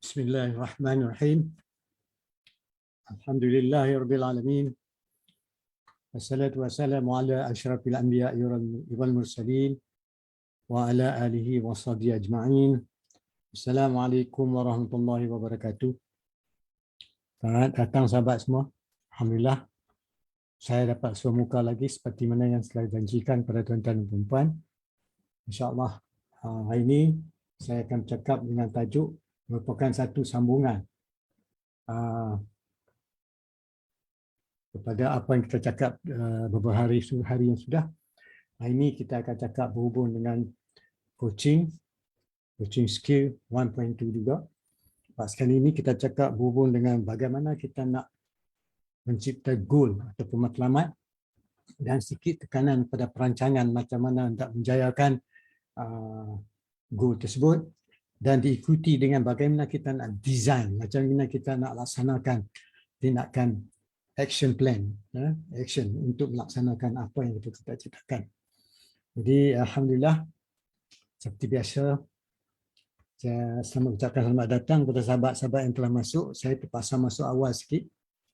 Bismillahirrahmanirrahim. Alhamdulillahirabbil alamin. Wassalatu wassalamu ala asyrafil anbiya'i wal mursalin wa ala alihi washabihi ajma'in. Assalamualaikum warahmatullahi wabarakatuh. Selamat datang sahabat semua. Alhamdulillah saya dapat muka lagi seperti mana yang telah janjikan pada tuan-tuan dan puan-puan. InsyaAllah hari ini saya akan bercakap dengan tajuk merupakan satu sambungan kepada apa yang kita cakap beberapa hari yang sudah. Hari ini kita akan cakap berhubung dengan coaching skill 1.2 juga. Sekali ini kita cakap berhubung dengan bagaimana kita nak mencipta goal ataupun matlamat dan sedikit tekanan pada perancangan macam mana nak menjayakan goal tersebut, dan diikuti dengan bagaimana kita nak design, macam mana kita nak laksanakan tindakan action plan, action untuk melaksanakan apa yang kita cita-citakan. Jadi Alhamdulillah, seperti biasa, saya ucapkan selamat datang kepada sahabat-sahabat yang telah masuk. Saya terpaksa masuk awal sikit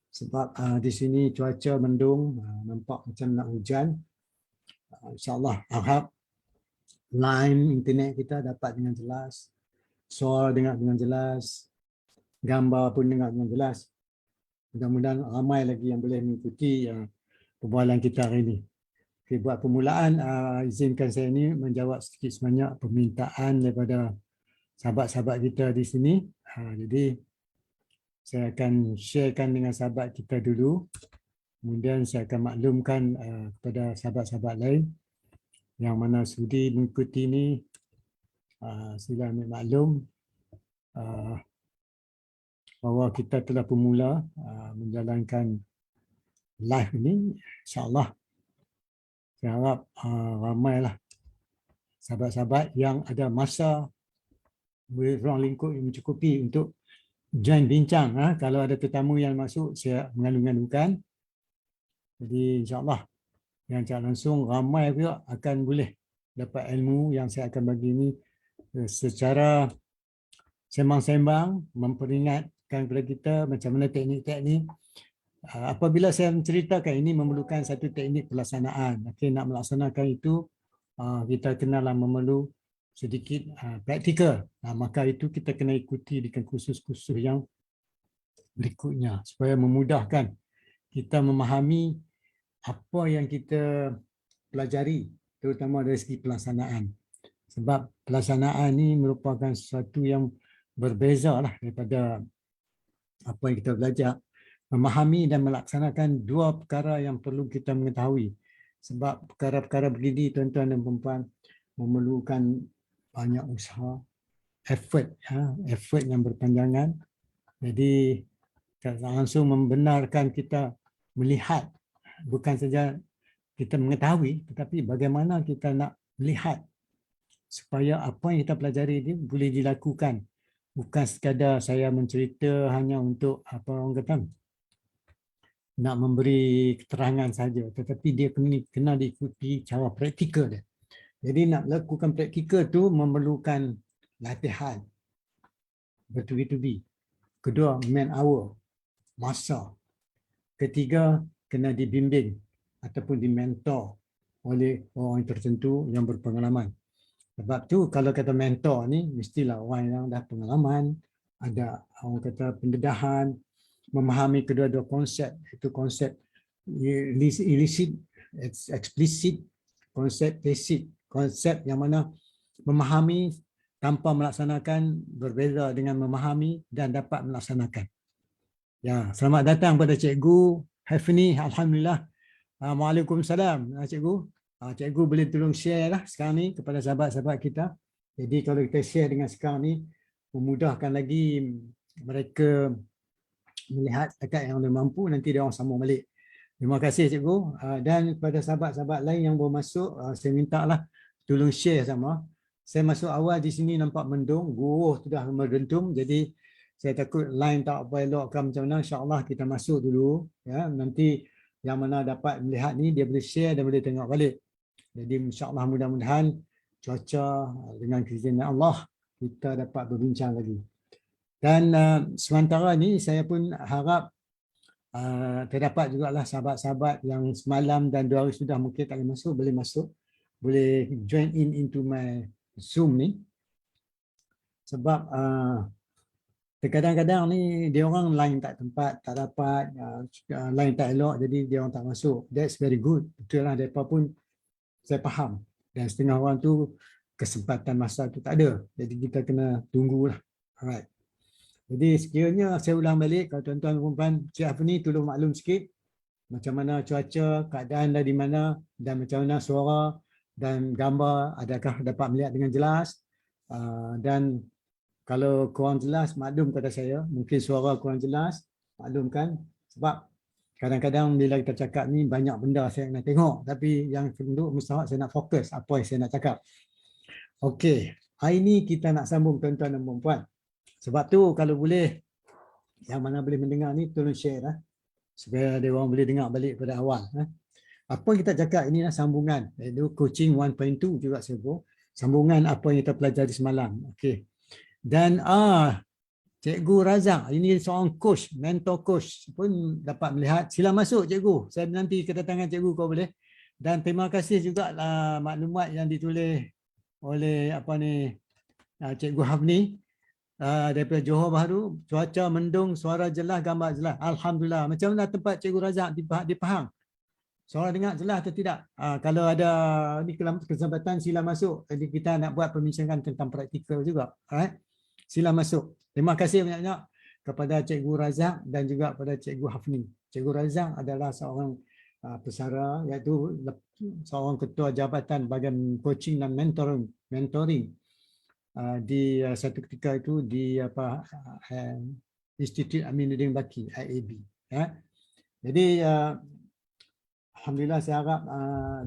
sebab di sini cuaca mendung, nampak macam nak hujan. InsyaAllah harap line internet kita dapat dengan jelas, suara dengar dengan jelas, gambar pun dengar dengan jelas. Mudah-mudahan ramai lagi yang boleh mengikuti perbualan kita hari ini. Okay, buat permulaan, izinkan saya ini menjawab sedikit sebanyak permintaan daripada sahabat-sahabat kita di sini. Jadi saya akan sharekan dengan sahabat kita dulu, kemudian saya akan maklumkan kepada sahabat-sahabat lain yang mana sudi mengikuti ini. Sila ambil maklum bahawa kita telah bermula menjalankan live ini. InsyaAllah saya harap ramailah sahabat-sahabat yang ada masa ruang lingkup yang mencukupi untuk join bincang. Kalau ada tetamu yang masuk, saya mengandung-andungkan. Jadi insyaAllah yang cakap langsung ramai juga akan boleh dapat ilmu yang saya akan bagi ini secara sembang-sembang, memperingatkan kepada kita macam mana teknik-teknik. Apabila saya menceritakan ini memerlukan satu teknik pelaksanaan. Okay, nak melaksanakan itu kita kenalah memerlu sedikit praktikal. Maka itu kita kena ikuti dengan kursus-kursus yang berikutnya supaya memudahkan kita memahami apa yang kita pelajari, terutama dari segi pelaksanaan. Sebab pelaksanaan ini merupakan sesuatu yang berbeza lah daripada apa yang kita belajar. Memahami dan melaksanakan dua perkara yang perlu kita mengetahui. Sebab perkara-perkara begini, tuan-tuan dan perempuan, memerlukan banyak usaha, effort yang berpanjangan. Jadi langsung membenarkan kita melihat, bukan saja kita mengetahui, tetapi bagaimana kita nak melihat supaya apa yang kita pelajari ini boleh dilakukan. Bukan sekadar saya mencerita hanya untuk apa orang kata, nak memberi keterangan saja, tetapi dia kena diikuti cara praktikal dia. Jadi nak lakukan praktikal tu memerlukan latihan bertubi-tubi. Kedua, man hour, masa. Ketiga, kena dibimbing ataupun dimentor oleh orang tertentu yang berpengalaman. Sebab tu kalau kata mentor ni mestilah orang yang dah pengalaman, ada orang kata pendedahan, memahami kedua-dua konsep, itu konsep illicit, explicit, konsep tacit, konsep yang mana memahami tanpa melaksanakan berbeza dengan memahami dan dapat melaksanakan. Ya, selamat datang pada Cikgu Hafni. Alhamdulillah. Waalaikumsalam Cikgu. Cikgu boleh tolong share lah sekarang ni kepada sahabat-sahabat kita. Jadi kalau kita share dengan sekarang ni, memudahkan lagi mereka melihat dekat yang mampu, nanti dia orang sambung balik. Terima kasih Cikgu. Dan kepada sahabat-sahabat lain yang baru masuk, saya minta lah tolong share sama. Saya masuk awal di sini nampak mendung, guruh sudah merdentum, jadi saya takut line tak apa elok ke macam mana. InsyaAllah kita masuk dulu. Ya, nanti yang mana dapat melihat ni, dia boleh share dan boleh tengok balik. Jadi insyaAllah mudah-mudahan cuaca dengan keizinin Allah kita dapat berbincang lagi. Dan sementara ni saya pun harap terdapat jugalah sahabat-sahabat yang semalam dan 2 hari sudah mungkin tak boleh masuk, boleh join in into my Zoom ni. Sebab terkadang-kadang ni dia orang line tak tempat, tak dapat, line tak elok, jadi dia orang tak masuk. That's very good. Betul lah, mereka pun saya faham. Dan setengah orang tu kesempatan masa tu tak ada. Jadi kita kena tunggulah. Alright. Jadi sekiranya saya ulang balik, kalau tuan-tuan dan puan-puan, Cik Hafni tolong maklum sikit macam mana cuaca, keadaan dah di mana, dan macam mana suara dan gambar adakah dapat melihat dengan jelas. Dan kalau kurang jelas, maklum kepada saya, mungkin suara kurang jelas, maklumkan. Sebab kadang-kadang bila kita cakap ni banyak benda saya nak tengok, tapi yang untuk mustahak saya nak fokus apa yang saya nak cakap. Okey, hari ni kita nak sambung tuan-tuan dan puan-puan. Sebab tu kalau boleh, yang mana boleh mendengar ni tolong share lah, supaya dia orang boleh dengar balik pada awal. Apa yang kita cakap ini adalah sambungan, iaitu coaching 1.2 juga saya sebut. Sambungan apa yang kita pelajari semalam. Okey. Dan Cikgu Razak, ini seorang coach, mentor coach pun dapat melihat. Sila masuk Cikgu, saya nanti kedatangan Cikgu kalau boleh. Dan terima kasih juga maklumat yang ditulis oleh Cikgu Hafni daripada Johor Bahru. Cuaca mendung, suara jelas, gambar jelas. Alhamdulillah. Macam mana tempat Cikgu Razak di Pahang? Suara dengar jelas atau tidak? Kalau ada ni kesempatan sila masuk. Jadi kita nak buat perbincangan tentang praktikal juga. Alright? Sila masuk. Terima kasih banyak-banyak kepada Cikgu Razak dan juga kepada Cikgu Hafni. Cikgu Razak adalah seorang pesara, iaitu seorang ketua jabatan bahagian coaching dan mentoring di satu ketika itu di Institut Aminuddin Baki, IAB. Jadi alhamdulillah saya harap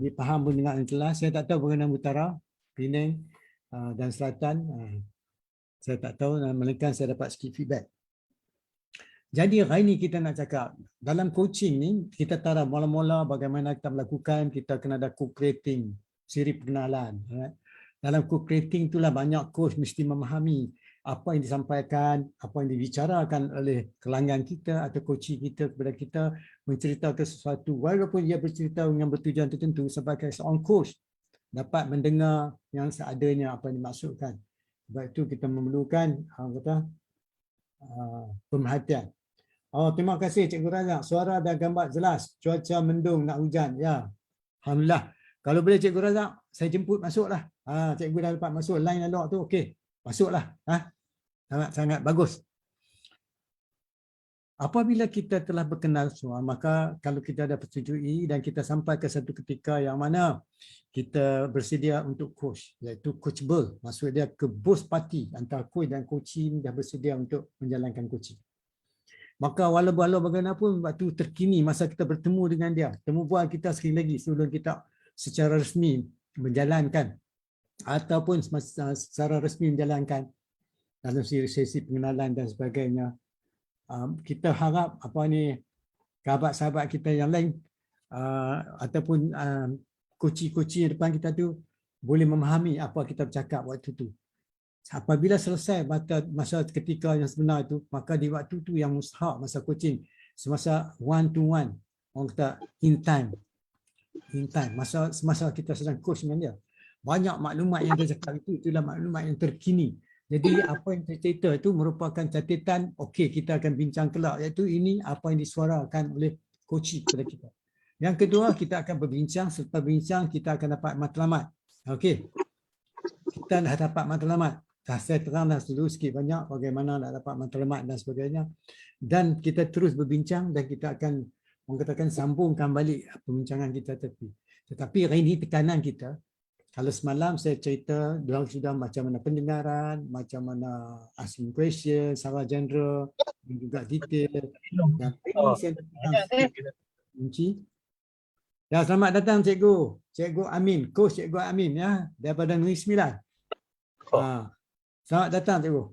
dipaham pun dengan jelas. Saya tak tahu berkenaan utara, Penang dan selatan. Saya tak tahu, melainkan saya dapat sikit feedback. Jadi hari ini kita nak cakap, dalam coaching ni, kita tahu mula-mula bagaimana kita melakukan, kita kena ada co-creating, siri pengenalan. Dalam co-creating itulah banyak coach mesti memahami apa yang disampaikan, apa yang dibicarakan oleh pelanggan kita atau coach kita kepada kita, menceritakan sesuatu. Walaupun dia bercerita dengan bertujuan tertentu, sebagai seorang coach, dapat mendengar yang seadanya apa yang dimaksudkan. Sebab itu kita memerlukan pemerhatian. Terima kasih Cikgu Razak. Suara dan gambar jelas. Cuaca mendung, nak hujan. Ya, alhamdulillah. Kalau boleh Cikgu Razak, saya jemput masuklah. Cikgu dah dapat masuk. Line elok tu, okey. Masuklah. Sangat-sangat bagus. Apabila kita telah berkenal semua, maka kalau kita ada persetujui dan kita sampai ke satu ketika yang mana kita bersedia untuk coach, iaitu coachable, maksud dia ke both party, antara coach dan coaching dah bersedia untuk menjalankan coaching. Maka walau bagaimanapun waktu terkini masa kita bertemu dengan dia, temu bual kita sekali lagi sebelum kita secara resmi menjalankan ataupun secara resmi menjalankan dalam sesi pengenalan dan sebagainya. Kita harap sahabat-sahabat kita yang lain ataupun coach-coach depan kita tu boleh memahami apa kita bercakap waktu tu. Apabila selesai masa ketika yang sebenar itu, maka di waktu tu yang mustahak masa coaching, semasa one to one, orang kata in time, semasa kita sedang coach dengan dia, banyak maklumat yang dia cakap itulah maklumat yang terkini. Jadi apa yang cerita itu merupakan catatan, okey kita akan bincang kelak, iaitu ini apa yang disuarakan oleh coach kepada kita. Yang kedua, kita akan berbincang, selepas bincang kita akan dapat matlamat. Okey. Kita dah dapat matlamat. Saya terang dah dulu sikit banyak bagaimana nak dapat matlamat dan sebagainya. Dan kita terus berbincang dan kita akan mengatakan sambungkan balik perbincangan kita tetapi hari ini tekanan kita, kalau semalam saya cerita sudah macam mana pendengaran, macam mana asking question, secara general dan juga detail. Dan ini saya kunci. Ya, selamat datang Cikgu. Cikgu Amin, Coach Cikgu Amin ya, daripada Negeri Sembilan. Selamat datang Cikgu.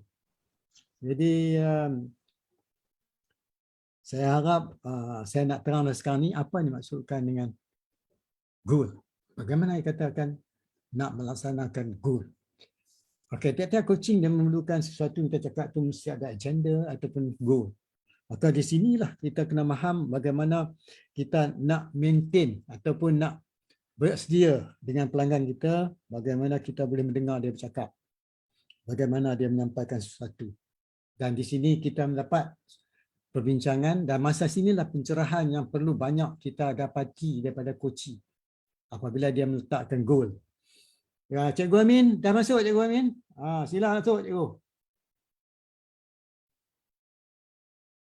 Jadi saya harap saya nak terang sekarang ni apa yang dimaksudkan dengan goal. Bagaimana dikatakan nak melaksanakan goal. Okey, tiap-tiap coaching dia memerlukan sesuatu yang kita cakap tu mesti ada agenda ataupun goal. Maka di sinilah kita kena faham bagaimana kita nak maintain ataupun nak bersedia dengan pelanggan kita, bagaimana kita boleh mendengar dia bercakap, bagaimana dia menyampaikan sesuatu. Dan di sini kita mendapat perbincangan dan masa sinilah pencerahan yang perlu banyak kita dapati daripada coaching apabila dia meletakkan goal. Ya, Cikgu Amin, dah masuk Cikgu Amin? Sila masuk Cikgu.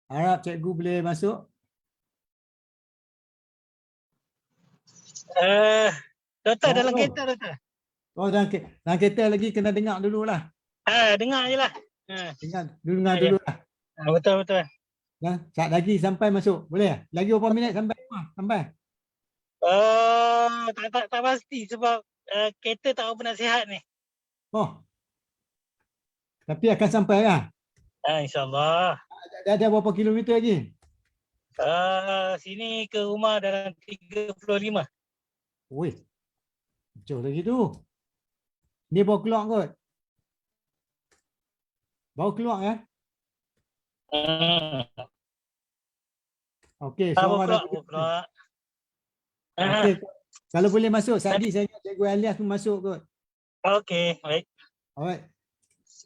Harap Cikgu boleh masuk. Doktor dalam kereta doktor. Oh, dalam kereta lagi kena dengar dululah. Dengar je lah. Dengar dululah. Betul. Sekejap lagi sampai masuk. Boleh? Lagi berapa minit sampai rumah? Sampai? Tak pasti sebab kereta tak berapa nasihat ni. Oh. Tapi akan sampai lah? InsyaAllah. Dah ada berapa kilometer lagi? Sini ke rumah dalam 35. Wih. Jauh lagi tu. Ni baru keluar kot? Baru keluar ya? Okey, Baru keluar. Okey. Kalau boleh masuk, tadi saya ingat Cikgu Alias pun masuk kot. Okey, baik. Alright.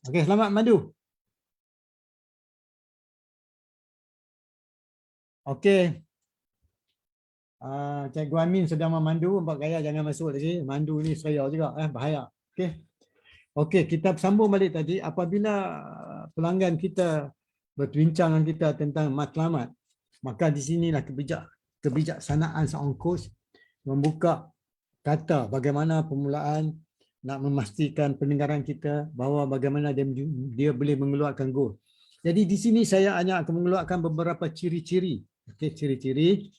Okey, selamat Mandu. Okey. Cikgu Amin sedang memandu, Pak Gaya jangan masuk lagi. Mandu ni saya juga, bahaya. Okey. Okey, kita sambung balik tadi. Apabila pelanggan kita berbincang dengan kita tentang matlamat, maka di sinilah kebijaksanaan seorang coach membuka kata bagaimana permulaan nak memastikan pendengaran kita bahawa bagaimana dia boleh mengeluarkan goal. Jadi di sini saya hanya akan mengeluarkan beberapa ciri-ciri. Okey, ciri-ciri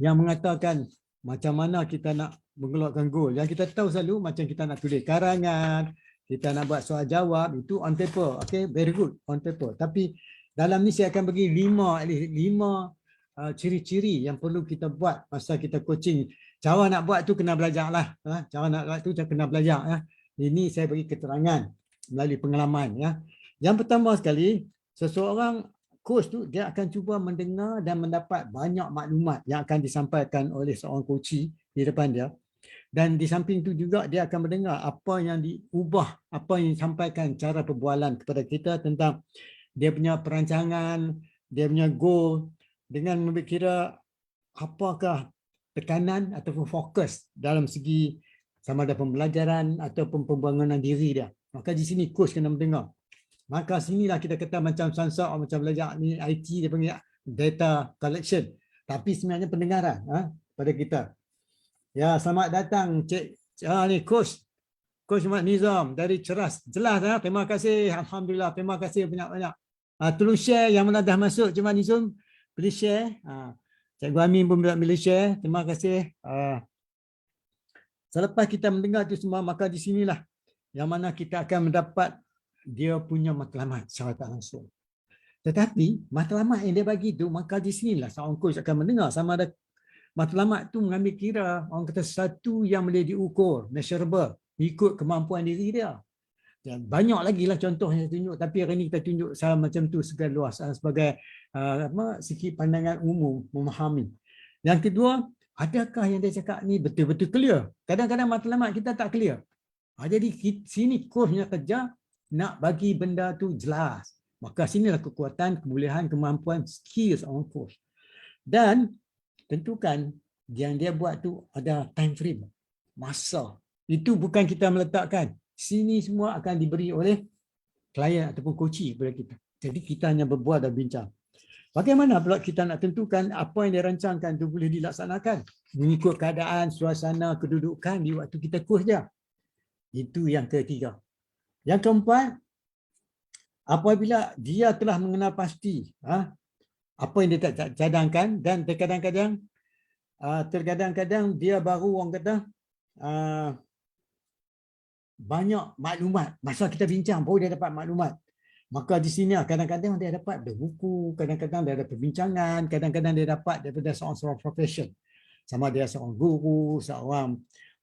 yang mengatakan macam mana kita nak mengeluarkan goal. Yang kita tahu selalu macam kita nak tulis karangan, kita nak buat soal jawab, itu on paper. Okay, very good, on paper. Tapi dalam ni saya akan bagi 5 ciri-ciri yang perlu kita buat masa kita coaching. Cara nak buat tu kena belajar lah. Cara nak buat tu kena belajar. Ini saya bagi keterangan melalui pengalaman. Yang pertama sekali, seseorang coach tu dia akan cuba mendengar dan mendapat banyak maklumat yang akan disampaikan oleh seorang coach di depan dia. Dan di samping itu juga dia akan mendengar apa yang diubah, apa yang disampaikan cara perbualan kepada kita tentang dia punya perancangan, dia punya goal dengan kira apakah tekanan ataupun fokus dalam segi sama ada pembelajaran ataupun pembangunan diri dia. Maka di sini coach kena mendengar. Maka sinilah kita kata macam Sansa, macam belajar ni IT dia panggil data collection. Tapi sebenarnya pendengaran pada kita. Ya, selamat datang Cik ni Coach Mat Nizam dari Ceras. Jelas terima kasih. Alhamdulillah, terima kasih banyak-banyak. Tolong share yang mana dah masuk Cik Mat Nizam. Boleh share. Cikgu Amin pun boleh share. Terima kasih. Selepas kita mendengar itu semua, maka di sinilah yang mana kita akan mendapat dia punya matlamat secara tak langsung. Tetapi matlamat yang dia bagi itu, maka di sinilah seorang coach akan mendengar sama ada matlamat tu mengambil kira orang kata sesuatu yang boleh diukur, measurable, ikut kemampuan diri dia. Dan banyak lagi lah contoh yang saya tunjuk, tapi hari ini kita tunjuk saya macam tu segala luas sebagai sikit pandangan umum memahami. Yang kedua, adakah yang dia cakap ni betul-betul clear? Kadang-kadang matlamat kita tak clear. Jadi sini coachnya kerja nak bagi benda tu jelas. Maka sinilah kekuatan, kebolehan, kemampuan, skills orang coach. Dan tentukan yang dia buat tu ada time frame, masa. Itu bukan kita meletakkan. Sini semua akan diberi oleh klien ataupun coach kepada kita. Jadi kita hanya berbual dan bincang. Bagaimana pula kita nak tentukan apa yang dirancangkan itu boleh dilaksanakan mengikut keadaan, suasana, kedudukan di waktu kita coach dia. Itu yang ketiga. Yang keempat, apabila dia telah mengenal pasti apa yang dia tak cadangkan dan terkadang-kadang dia baru orang kata banyak maklumat. Masa kita bincang baru dia dapat maklumat. Maka di sini kadang-kadang dia dapat dari buku, kadang-kadang dia ada perbincangan, kadang-kadang dia dapat daripada seorang profession. Sama dia seorang guru, seorang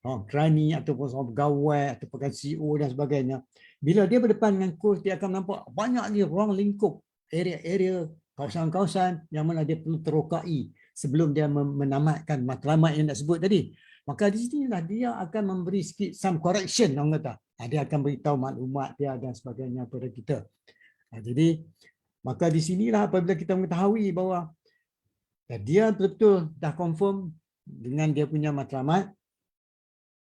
kerani ataupun seorang pegawai ataupun CEO dan sebagainya. Bila dia berdepan dengan coach, dia akan nampak banyak lagi ruang lingkup, area-area, kawasan-kawasan yang mana dia perlu terokai sebelum dia menamatkan matlamat yang nak sebut tadi. Maka di sinilah dia akan memberi sikit some correction, orang kata. Dia akan beritahu maklumat dia dan sebagainya kepada kita. Jadi, maka di sinilah apabila kita mengetahui bahawa dia betul-betul dah confirm dengan dia punya matlamat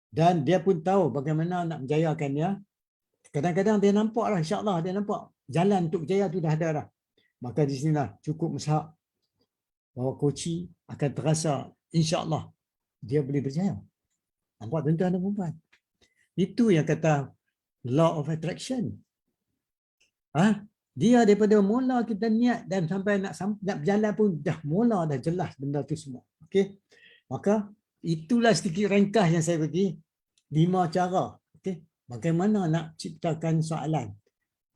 dan dia pun tahu bagaimana nak menjayakannya. Kadang-kadang dia nampak lah, insyaAllah dia nampak jalan untuk berjaya tu dah ada dah. Maka di sinilah cukup meshak bahawa koci akan terasa insyaAllah dia boleh berjaya. Nampak tuan-tuan dan puan-puan? Itu yang kata law of attraction. Dia daripada mula kita niat dan sampai nak berjalan pun dah mula dah jelas benda tu semua. Okey. Maka itulah sedikit ringkas yang saya bagi 5 cara. Okey. Bagaimana nak ciptakan soalan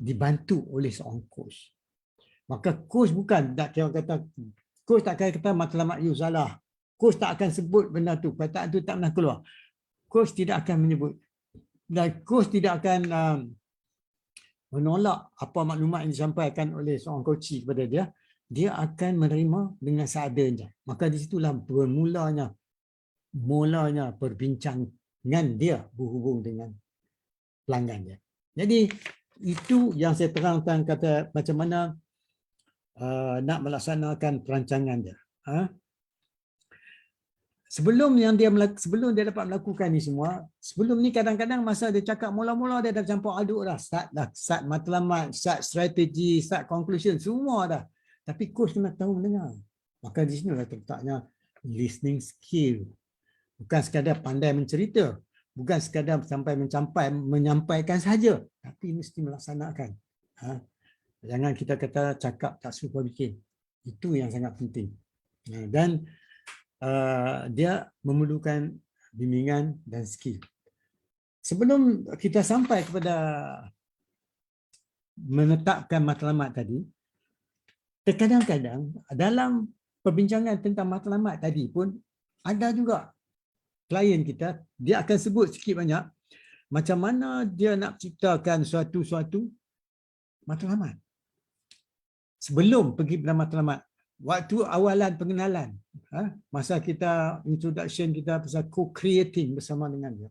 dibantu oleh seorang coach. Maka coach bukan tak kira kata coach tak akan kata matlamat you salah. Coach tak akan sebut benda tu. Perkataan tu tak pernah keluar. Coach tidak akan menyebut. Dan coach tidak akan menolak apa maklumat yang disampaikan oleh seorang coach kepada dia. Dia akan menerima dengan seadanya. Maka di situlah bermulanya perbincangan dia berhubung dengan pelanggan dia. Jadi itu yang saya terangkan kata macam mana nak melaksanakan perancangan dia. Sebelum dia dapat melakukan ni semua, sebelum ni kadang-kadang masa dia cakap mula-mula dia dah campur aduk dah, start matlamat, start strategi, start conclusion, semua dah. Tapi coach kena tahu mendengar. Maka di sini lah terletaknya listening skill. Bukan sekadar pandai mencerita, bukan sekadar sampai menyampaikan saja, tapi mesti melaksanakan. Jangan kita kata cakap tak serupa bikin. Itu yang sangat penting. Dan dia memerlukan bimbingan dan skill. Sebelum kita sampai kepada menetapkan matlamat tadi, terkadang-kadang dalam perbincangan tentang matlamat tadi pun ada juga klien kita, dia akan sebut sikit banyak macam mana dia nak ciptakan suatu matlamat. Sebelum pergi pada matlamat, waktu awalan pengenalan, masa kita introduction kita pasal co-creating bersama dengan dia.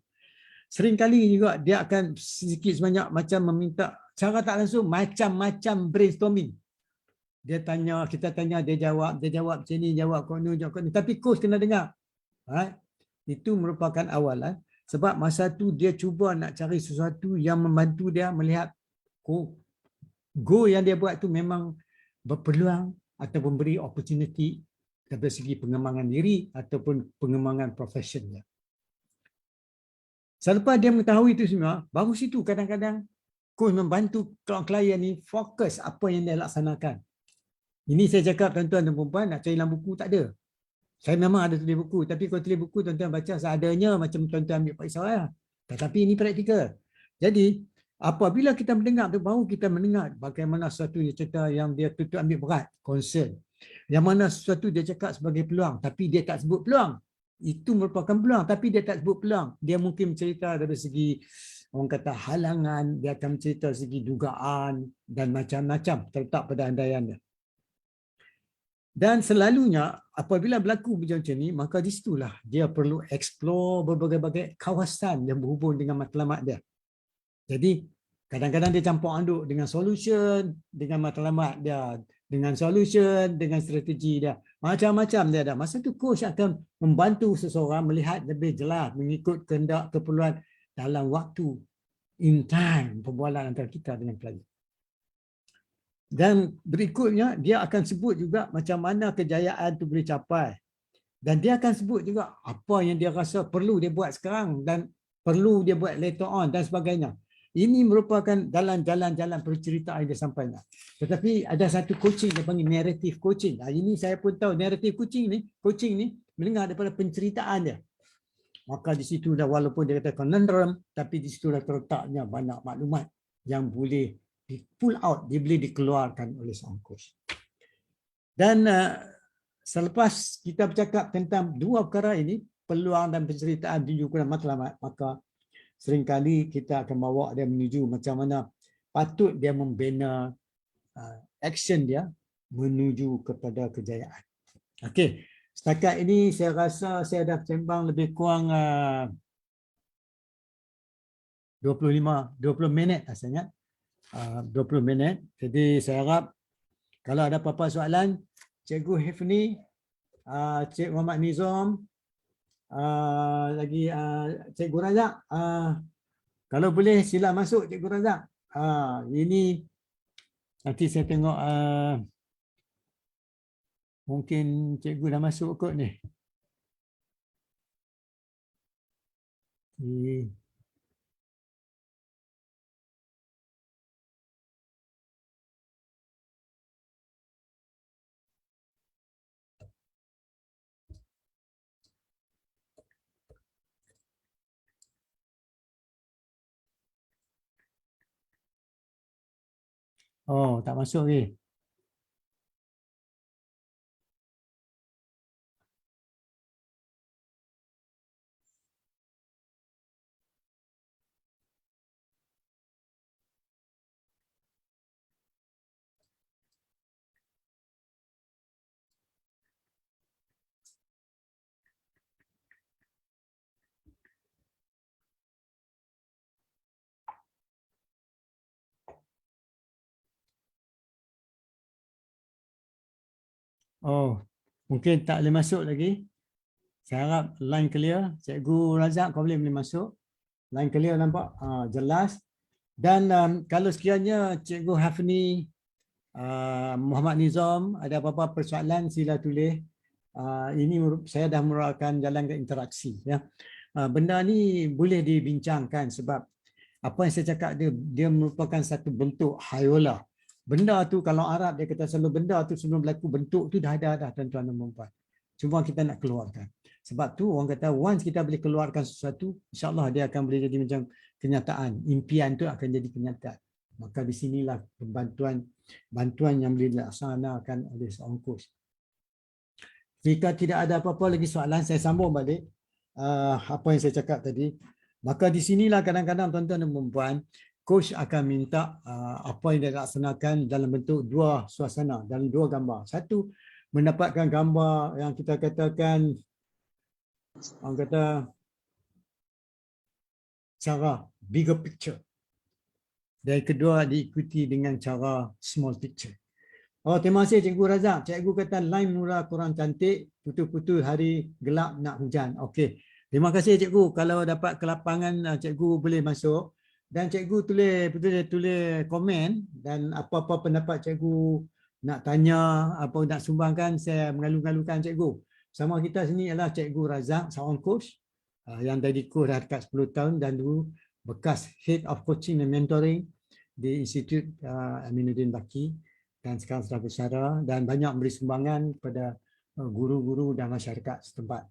Seringkali juga dia akan sedikit sebanyak macam meminta, cara tak langsung macam-macam brainstorming. Dia tanya, kita tanya, dia jawab macam ni, jawab kono, tapi coach kena dengar. Itu merupakan awalan sebab masa tu dia cuba nak cari sesuatu yang membantu dia melihat go yang dia buat tu memang berpeluang atau memberi opportunity dari segi pengembangan diri ataupun pengembangan profesion dia. Selepas dia mengetahui itu semua, baru situ kadang-kadang coach membantu klien ni fokus apa yang dia laksanakan. Ini saya cakap tuan-tuan dan puan-puan, nak cari dalam buku tak ada. Saya memang ada tulis buku, tapi kalau tulis buku tuan-tuan baca seadanya macam tuan-tuan ambil paksa ya. Tetapi ini praktikal. Jadi apabila kita mendengar tu, baru kita mendengar bagaimana sesuatu dia cerita yang dia tutup ambil berat, concern. Yang mana sesuatu dia cakap sebagai peluang, tapi dia tak sebut peluang. Itu merupakan peluang, tapi dia tak sebut peluang. Dia mungkin cerita dari segi orang kata halangan, dia akan cerita segi dugaan dan macam-macam terletak pada andaian dia. Dan selalunya apabila berlaku macam ni, maka di situlah dia perlu explore berbagai-bagai kawasan yang berhubung dengan matlamat dia. Jadi kadang-kadang dia campur aduk dengan solution, dengan matlamat dia, dengan solution, dengan strategi dia. Macam-macam dia ada. Masa tu coach akan membantu seseorang melihat lebih jelas mengikut kehendak keperluan dalam waktu in time perbualan antara kita dengan klien. Dan berikutnya dia akan sebut juga macam mana kejayaan tu boleh capai. Dan dia akan sebut juga apa yang dia rasa perlu dia buat sekarang dan perlu dia buat later on dan sebagainya. Ini merupakan dalam jalan-jalan perceritaan dia sampaikan. Tetapi ada satu coaching dia panggil narrative coaching. Ini saya pun tahu narrative coaching ni mendengar daripada penceritaan dia. Maka di situ dah walaupun dia kata conundrum, tapi di situ dah terletaknya banyak maklumat yang boleh di pull out, dia boleh dikeluarkan oleh seorang coach. Dan selepas kita bercakap tentang dua perkara ini, peluang dan penceritaan tinju kurang matlamat, maka seringkali kita akan bawa dia menuju macam mana patut dia membina action dia menuju kepada kejayaan. Okey, setakat ini saya rasa saya dah sembang lebih kurang 20 minit rasanya. 20 minit. Jadi saya harap kalau ada apa-apa soalan, Cikgu Hifni, Cik Muhammad Nizam, lagi Cikgu Razak, kalau boleh sila masuk Cikgu Razak. Ini nanti saya tengok mungkin Cikgu dah masuk kot ni. Oh, tak masuk lagi. Oh, mungkin tak boleh masuk lagi. Saya harap line clear. Cikgu Razak, kau boleh masuk. Line clear nampak? Jelas. Dan kalau sekiranya Cikgu Hafni, Muhammad Nizam, ada apa-apa persoalan sila tulis. Ini saya dah merupakan jalan ke interaksi. Ya. Benda ni boleh dibincangkan sebab apa yang saya cakap dia merupakan satu bentuk hayola. Benda tu kalau Arab dia kata selalu benda tu sebelum berlaku bentuk tu dah ada dah tuan-tuan dan puan-puan. Cuma kita nak keluarkan. Sebab tu orang kata once kita boleh keluarkan sesuatu, insya-Allah dia akan boleh jadi macam kenyataan. Impian tu akan jadi kenyataan. Maka di sinilah bantuan yang boleh dilaksanakan oleh seorang coach. Jika tidak ada apa-apa lagi soalan, saya sambung balik apa yang saya cakap tadi. Maka di sinilah kadang-kadang tuan-tuan dan puan-puan, coach akan minta apa yang dia laksanakan dalam bentuk dua suasana, dalam dua gambar. Satu, mendapatkan gambar yang kita katakan, orang kata cara bigger picture. Dan kedua diikuti dengan cara small picture. Oh, terima kasih Cikgu Razak. Cikgu kata line mula kurang cantik, putus-putus hari gelap nak hujan. Okey. Terima kasih Cikgu. Kalau dapat kelapangan Cikgu boleh masuk. Dan Cikgu tulis komen dan apa-apa pendapat Cikgu nak tanya, apa nak sumbangkan, saya mengalu-alukan Cikgu. Sama kita sini adalah Cikgu Razak, seorang coach yang dari coach dah dekat 10 tahun dan dulu bekas Head of Coaching and Mentoring di Institut Aminuddin Baki. Dan sekarang sudah bersyara dan banyak memberi sumbangan kepada guru-guru dan masyarakat setempat.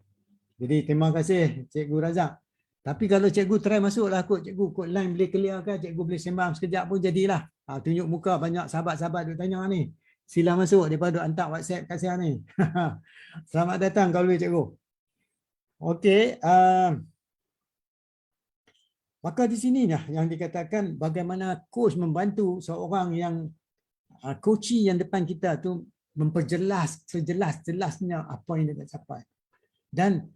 Jadi terima kasih Cikgu Razak. Tapi kalau Cikgu try masuklah kot Cikgu, kot line boleh clear kan, Cikgu boleh sembang sekejap pun jadilah. Tunjuk muka banyak sahabat-sahabat duk tanya ni. Sila masuk daripada duk hantar WhatsApp kat saya ni. Selamat datang kalau boleh Cikgu. Okey, maka di sinilah yang dikatakan bagaimana coach membantu seorang yang coaching yang depan kita tu memperjelas sejelas-jelasnya apa yang dia nak capai. Dan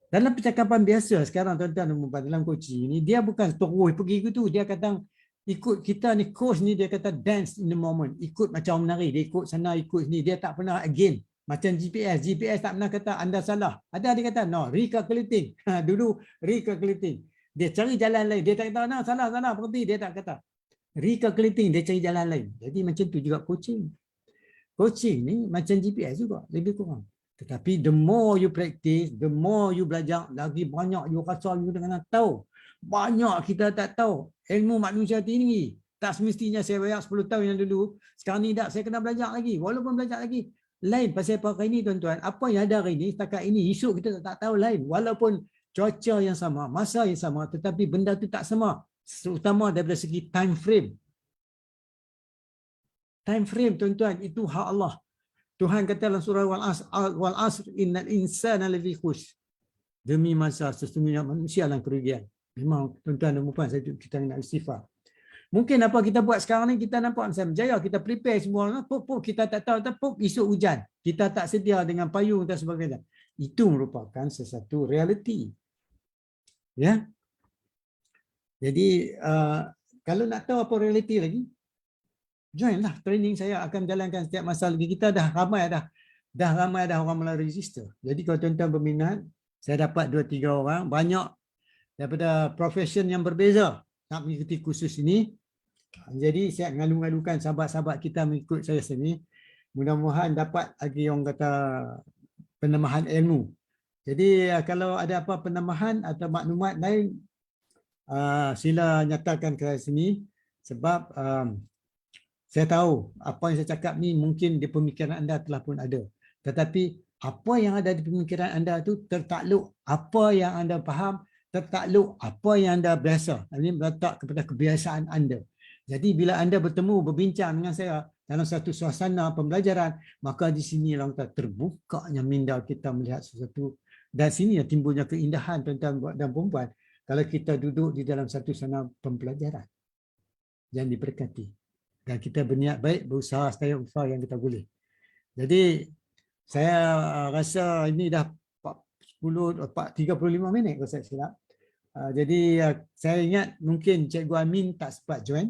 dalam percakapan biasa sekarang tuan-tuan dan puan-puan dalam coaching ni, dia bukan terus pergi gitu, dia kata ikut kita ni, coach ni dia kata dance in the moment, ikut macam menari, dia ikut sana ikut sini, dia tak pernah again. Macam GPS tak pernah kata anda salah. Ada dia kata no, recalculating. Dulu recalculating. Dia cari jalan lain, dia tak kata no, salah berhenti, dia tak kata. Recalculating, dia cari jalan lain. Jadi macam tu juga coaching. Coaching ni macam GPS juga, lebih kurang. Tetapi the more you practice, the more you belajar, lagi banyak you rasa you dengan tahu. Banyak kita tak tahu. Ilmu manusia tinggi. Tak semestinya saya bayar 10 tahun yang dulu. Sekarang ni tak, saya kena belajar lagi. Walaupun belajar lagi. Lain pasal pakai ini tuan-tuan. Apa yang ada hari ini, setakat ini, esok kita tak tahu lain. Walaupun cuaca yang sama, masa yang sama, tetapi benda tu tak sama. Terutama daripada segi time frame. Time frame tuan-tuan, itu hak Allah. Tuhan kata dalam surah Wal Asr innal insana lafi khusr. Demi masa sesungguhnya manusia dalam kerugian. Memang tuan-tuan dan puan, kita nak istighfar. Mungkin apa kita buat sekarang ni kita nampak macam berjaya, kita prepare semua, kita tak tahu, esok hujan. Kita tak sedia dengan payung dan sebagainya. Itu merupakan sesuatu realiti. Ya. Jadi kalau nak tahu apa realiti lagi, join lah training saya akan jalankan setiap masa lagi. Kita dah ramai orang mula register. Jadi kalau tuan-tuan berminat, saya dapat 2-3 orang, banyak daripada profession yang berbeza nak mengikuti kursus ini. Jadi saya ngalu-ngalukan sahabat-sahabat kita mengikut saya sini. Mudah-mudahan dapat lagi orang kata penambahan ilmu. Jadi kalau ada apa penambahan atau maklumat lain, sila nyatakan ke sini. Sebab saya tahu apa yang saya cakap ni mungkin di pemikiran anda telah pun ada. Tetapi apa yang ada di pemikiran anda tu tertakluk apa yang anda faham, tertakluk apa yang anda biasa. Ini meletak kepada kebiasaan anda. Jadi bila anda bertemu, berbincang dengan saya dalam satu suasana pembelajaran, maka di sini orang terbukanya minda kita melihat sesuatu. Dan sini timbulnya keindahan tuan-tuan dan perempuan kalau kita duduk di dalam satu suasana pembelajaran yang diberkati. Dan kita berniat baik, berusaha setiap usaha yang kita boleh. Jadi saya rasa ini dah 35 minit kalau saya silap. Jadi saya ingat mungkin Cikgu Amin tak sempat join.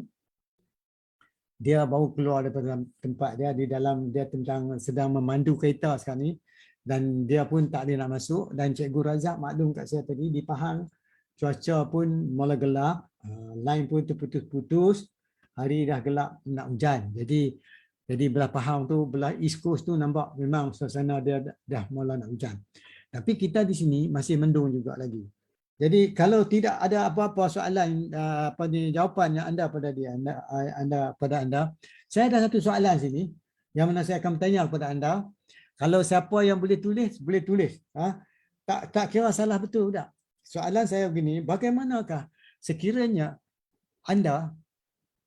Dia baru keluar daripada tempat dia sedang memandu kereta sekarang ni, dan dia pun tak ada nak masuk. Dan Cikgu Razak maklum kat saya tadi di Pahang cuaca pun mula gelap, line pun terputus-putus, hari dah gelap nak hujan. Jadi belah Pahang tu, belah East Coast tu nampak memang suasana dia dah mula nak hujan. Tapi kita di sini masih mendung juga lagi. Jadi kalau tidak ada apa-apa soalan jawapan yang pada anda, saya ada satu soalan sini yang mana saya akan bertanya kepada anda. Kalau siapa yang boleh tulis, boleh tulis. Tak kira salah betul tak? Soalan saya begini, bagaimanakah sekiranya anda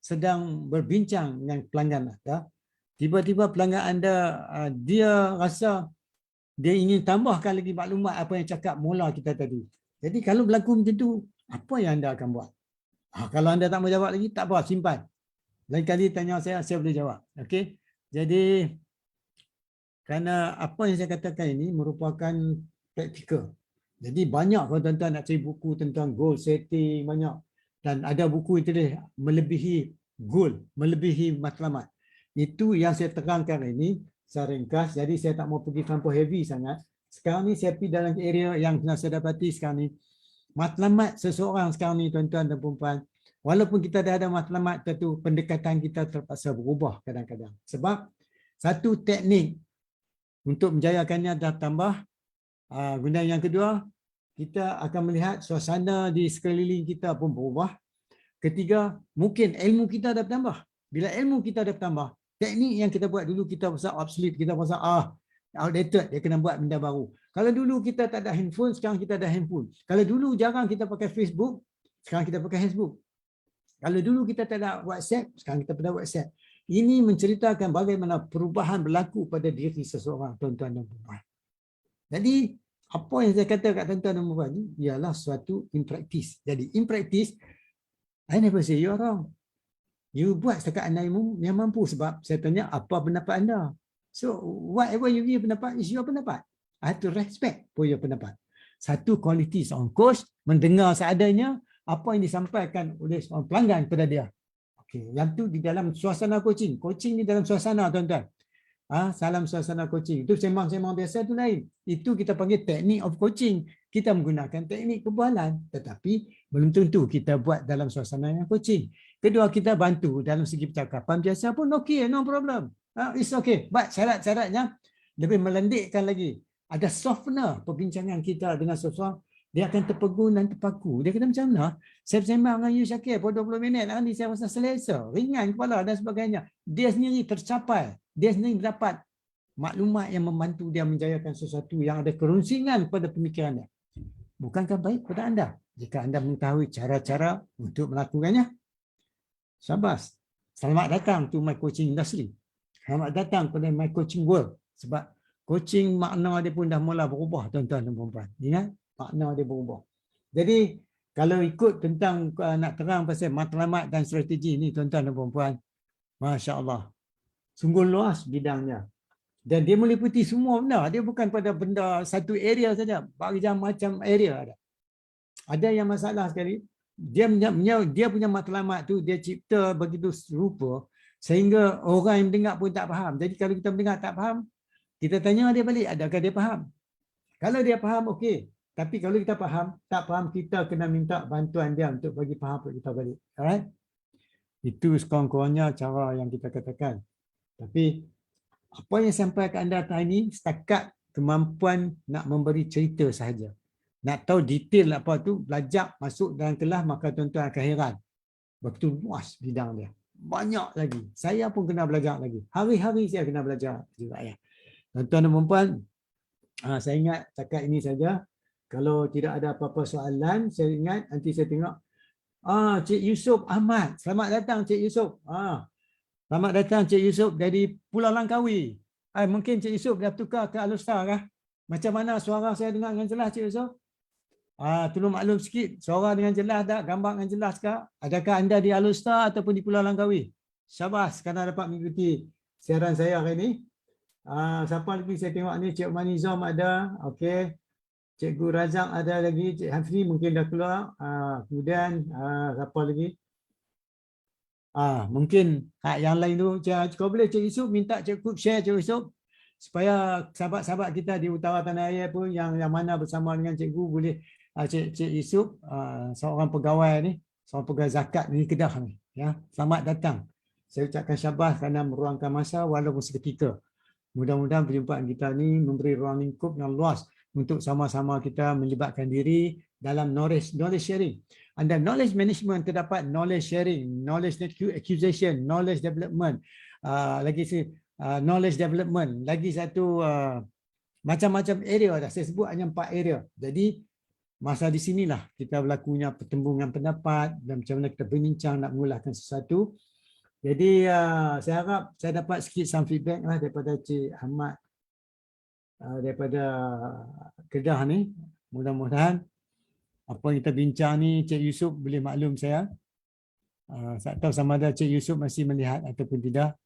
sedang berbincang dengan pelanggan anda, tiba-tiba pelanggan anda dia rasa dia ingin tambahkan lagi maklumat apa yang cakap mula kita tadi. Jadi kalau berlaku macam tu, apa yang anda akan buat? Kalau anda tak mau jawab lagi, tak apa, simpan. Lain kali tanya saya boleh jawab. Okey. Jadi kerana apa yang saya katakan ini merupakan praktikal. Jadi banyak kalau tuan-tuan nak cari buku tentang goal setting, banyak. Dan ada buku itu melebihi goal, melebihi matlamat. Itu yang saya terangkan ini secara ringkas. Jadi saya tak mau pergi terlampau heavy sangat. Sekarang ni saya pergi dalam area yang saya dapati sekarang ni. Matlamat seseorang sekarang ni tuan-tuan dan perempuan, walaupun kita dah ada matlamat tentu, pendekatan kita terpaksa berubah kadang-kadang. Sebab satu teknik untuk menjayakannya dah tambah. Guna yang kedua, kita akan melihat suasana di sekeliling kita pun berubah. Ketiga, mungkin ilmu kita dah bertambah. Bila ilmu kita dah bertambah, teknik yang kita buat dulu kita rasa obsolete, kita rasa outdated, dia kena buat benda baru. Kalau dulu kita tak ada handphone, sekarang kita ada handphone. Kalau dulu jarang kita pakai Facebook, sekarang kita pakai Facebook. Kalau dulu kita tak ada WhatsApp, sekarang kita pada WhatsApp. Ini menceritakan bagaimana perubahan berlaku pada diri seseorang, tuan-tuan dan puan. Jadi, apa yang saya kata kat tuan-tuan dan puan ni ialah suatu in practice. Jadi, in practice, I never say you are wrong. You buat setakat anda yang mampu, sebab saya tanya apa pendapat anda. So, whatever you give pendapat is your pendapat. I have to respect for your pendapat. Satu quality seorang coach, mendengar seadanya apa yang disampaikan oleh seorang pelanggan kepada dia. Okay. Yang tu di dalam suasana coaching. Coaching ni dalam suasana, tuan-tuan. Salam suasana coaching. Itu sembang-sembang biasa tu lain. Itu kita panggil teknik of coaching. Kita menggunakan teknik kebualan. Tetapi belum tentu kita buat dalam suasana yang coaching. Kedua, kita bantu dalam segi percakapan biasa pun okey, no problem. It's okay. But syarat-syaratnya lebih melendekkan lagi. Ada softener perbincangan kita dengan seseorang. Dia akan terpegun dan terpaku. Dia kata macam mana? Saya bersembang dengan you Syakir for 20 minit. Nanti saya rasa selesa, ringan kepala dan sebagainya. Dia sendiri tercapai. Dia sendiri mendapat maklumat yang membantu dia menjayakan sesuatu yang ada kerunsingan pada pemikirannya. Bukankah baik kepada anda jika anda mengetahui cara-cara untuk melakukannya? Syabas. Selamat datang to my coaching industry. Selamat datang kepada my coaching world. Sebab coaching makna dia pun dah mula berubah, tuan-tuan dan puan-puan. Ingat? makna dia berubah. Jadi kalau ikut tentang nak terang pasal matlamat dan strategi ni tuan-tuan dan puan-puan, Masya Allah, sungguh luas bidangnya. Dan dia meliputi semua benda. Dia bukan pada benda satu area saja. Macam area ada. Ada yang masalah sekali. Dia punya matlamat tu dia cipta begitu rupa sehingga orang yang mendengar pun tak faham. Jadi kalau kita mendengar tak faham, kita tanya dia balik, adakah dia faham? Kalau dia faham, okey. Tapi kalau kita faham, tak faham, kita kena minta bantuan dia untuk bagi faham kita balik. Alright? Itu sekurang-kurangnya cara yang kita katakan. Tapi apa yang sampai ke anda hari ini setakat kemampuan nak memberi cerita sahaja. Nak tahu detail apa tu, belajar masuk dalam kelas, maka tuan-tuan akan heran. Begitu luas bidang dia. Banyak lagi. Saya pun kena belajar lagi. Hari-hari saya kena belajar juga ya. Tuan-tuan dan puan-puan, saya ingat cakap ini saja. Kalau tidak ada apa-apa soalan, saya ingat nanti saya tengok. Cik Yusof Ahmad. Selamat datang Cik Yusof. Selamat datang Cik Yusof dari Pulau Langkawi. Mungkin Cik Yusof dah tukar ke Alustar kah? Macam mana suara saya dengar dengan jelas Cik Yusof? Tolong maklum sikit, suara dengan jelas tak? Gambar dengan jelas kah? Adakah anda di Alustar ataupun di Pulau Langkawi? Syabas kerana dapat mengikuti siaran saya hari ini. Siapa lagi saya tengok ni? Cik Umar Nizam ada. Okey. Cikgu Razak ada lagi. Cik Hafri mungkin dah keluar. Kemudian siapa lagi? Mungkin yang lain tu, kau boleh Cik Yusof minta Cik share Cik Yusof supaya sahabat-sahabat kita di utara tanah air pun yang mana bersama dengan cikgu boleh Cik Yusof seorang pegawai ni, seorang pegawai zakat di Kedah ni ya. Selamat datang. Saya ucapkan syabas kerana meruangkan masa walaupun seketika. Mudah-mudahan perjumpaan kita ni memberi ruang lingkup yang luas untuk sama-sama kita melibatkan diri dalam knowledge sharing. Anda knowledge management terdapat knowledge sharing, knowledge acquisition, knowledge development, knowledge development, lagi satu macam-macam area dah. Saya sebut hanya 4 area. Jadi masa di sinilah kita berlakunya pertembungan pendapat dan macam mana kita berbincang nak mengulahkan sesuatu. Jadi saya harap saya dapat sikit some feedback lah daripada Cik Ahmad daripada Kedah ni. Mudah-mudahan apa yang kita bincang ni Cik Yusof boleh maklum saya. Saya tahu sama ada Cik Yusof masih melihat ataupun tidak.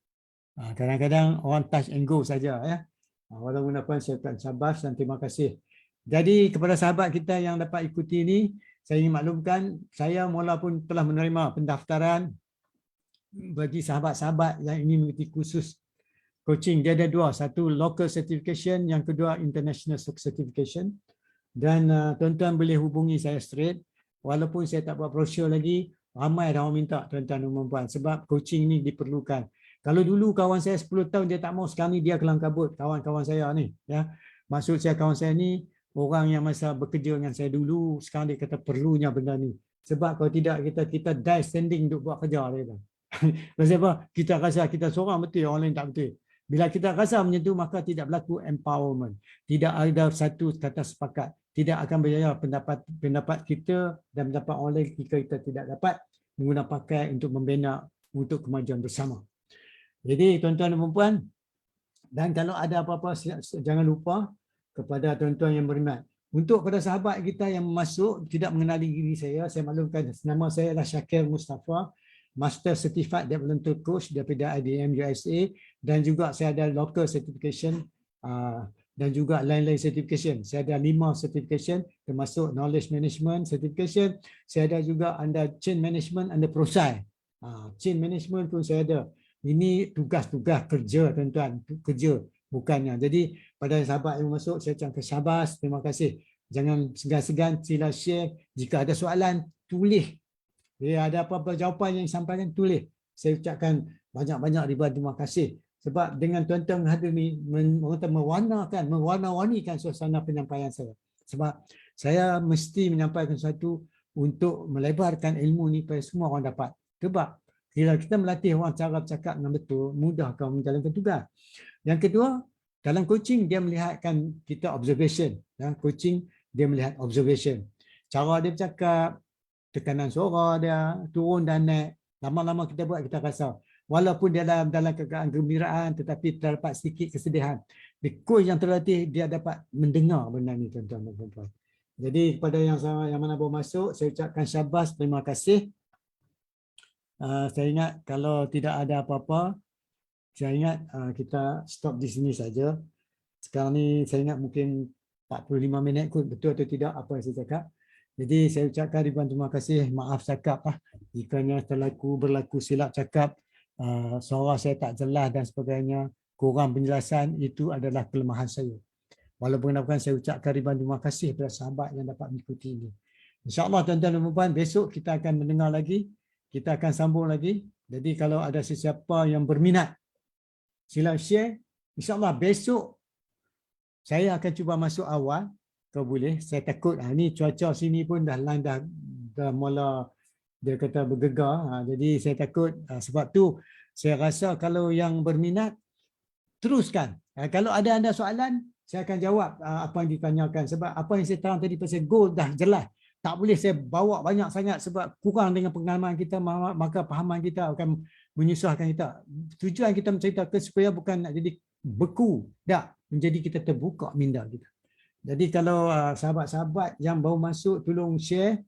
Kadang-kadang orang touch and go saja ya. Walaupun apa saya ucapkan syabas dan terima kasih. Jadi kepada sahabat kita yang dapat ikuti ini, saya ingin maklumkan saya mula pun telah menerima pendaftaran bagi sahabat-sahabat yang ingin mengikuti kursus coaching. Dia ada 2, satu local certification, yang kedua international certification. Dan tuan-tuan boleh hubungi saya straight. Walaupun saya tak buat brochure lagi, ramai dah orang minta tuan-tuan dan puan-puan sebab coaching ni diperlukan. Kalau dulu kawan saya 10 tahun dia tak mau, sekarang ni dia kelang kabut kawan-kawan saya ni ya. Maksud saya kawan saya ni orang yang masa bekerja dengan saya dulu, sekarang dia kata perlunya benda ni. Sebab kalau tidak kita die standing untuk buat kerja dia. Sebab apa? Kita rasa kita seorang betul, orang lain tak betul. Bila kita rasa macam tu, maka tidak berlaku empowerment. Tidak ada satu kata sepakat. Tidak akan berjaya pendapat kita dan pendapat orang lain jika kita tidak dapat menggunakan pakai untuk membina untuk kemajuan bersama. Jadi tuan-tuan dan puan-puan, dan kalau ada apa-apa jangan lupa kepada tuan-tuan yang berminat. Untuk kepada sahabat kita yang masuk tidak mengenali diri saya maklumkan nama saya adalah Syakir Mustafa, Master Certified Developmental Coach daripada IDM USA, dan juga saya ada local certification dan juga lain-lain certification. Saya ada 5 certification termasuk knowledge management certification. Saya ada juga under chain management, under ProSci. Chain management pun saya ada. Ini tugas-tugas kerja tuan-tuan, kerja bukannya. Jadi pada sahabat yang masuk saya ucapkan syabas, terima kasih. Jangan segan-segan sila share. Jika ada soalan tulis. Ada apa-apa jawapan yang disampaikan tulis. Saya ucapkan banyak-banyak ribuan terima kasih. Sebab dengan tuan-tuan hadir ni mewarna-warnikan suasana penyampaian saya. Sebab saya mesti menyampaikan sesuatu untuk melebarkan ilmu ni supaya semua orang dapat. Sebab bila kita melatih orang cara bercakap dengan betul, mudah kau menjalankan tugas. Yang kedua, dalam coaching dia melihatkan kita observation. Coaching dia melihat observation. Cara dia bercakap, tekanan suara dia, turun dan naik. Lama-lama kita buat kita rasa. Walaupun dia dalam keadaan gembiraan tetapi terdapat sedikit kesedihan. Di coach yang terlatih dia dapat mendengar benda ni tuan-tuan dan puan-puan. Jadi kepada yang mana baru masuk, saya ucapkan syabas, terima kasih. Saya ingat kalau tidak ada apa-apa, saya ingat kita stop di sini saja. Sekarang ni saya ingat mungkin 45 minit kot, betul atau tidak apa yang saya cakap. Jadi saya ucapkan ribuan terima kasih, maaf cakap jikanya berlaku silap cakap, suara saya tak jelas dan sebagainya, kurang penjelasan, itu adalah kelemahan saya. Walaupun apa saya ucapkan ribuan terima kasih kepada sahabat yang dapat mengikuti ini. InsyaAllah tuan-tuan dan puan-puan, besok kita akan mendengar lagi, kita akan sambung lagi. Jadi kalau ada sesiapa yang berminat, sila share. InsyaAllah besok saya akan cuba masuk awal, kalau boleh. Saya takut, ni cuaca sini pun dah mula, dia kata bergegar. Jadi saya takut, sebab tu saya rasa kalau yang berminat, teruskan. Kalau ada soalan, saya akan jawab apa yang ditanyakan. Sebab apa yang saya terang tadi pasal goal dah jelas. Tak boleh saya bawa banyak sangat sebab kurang dengan pengalaman kita, maka pahaman kita akan menyusahkan kita. Tujuan kita menceritakan supaya bukan nak jadi beku, tak, menjadi kita terbuka minda kita. Jadi kalau sahabat-sahabat yang baru masuk, tolong share.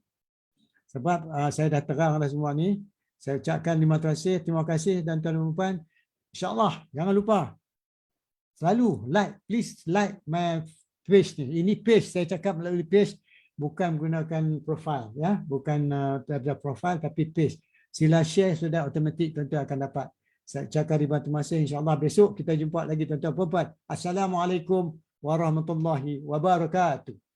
Sebab saya dah terang dah semua ni. Saya ucapkan terima kasih dan tuan-tuan. InsyaAllah, jangan lupa selalu like, please like my page ni. Ini page, saya cakap melalui page, bukan menggunakan profile, ya, bukan profile tapi page. Sila share sudah automatik tuan-tuan akan dapat. Saya ucapkan ribuan terima kasih. InsyaAllah besok kita jumpa lagi tuan-tuan dan puan-puan. Assalamualaikum warahmatullahi wabarakatuh.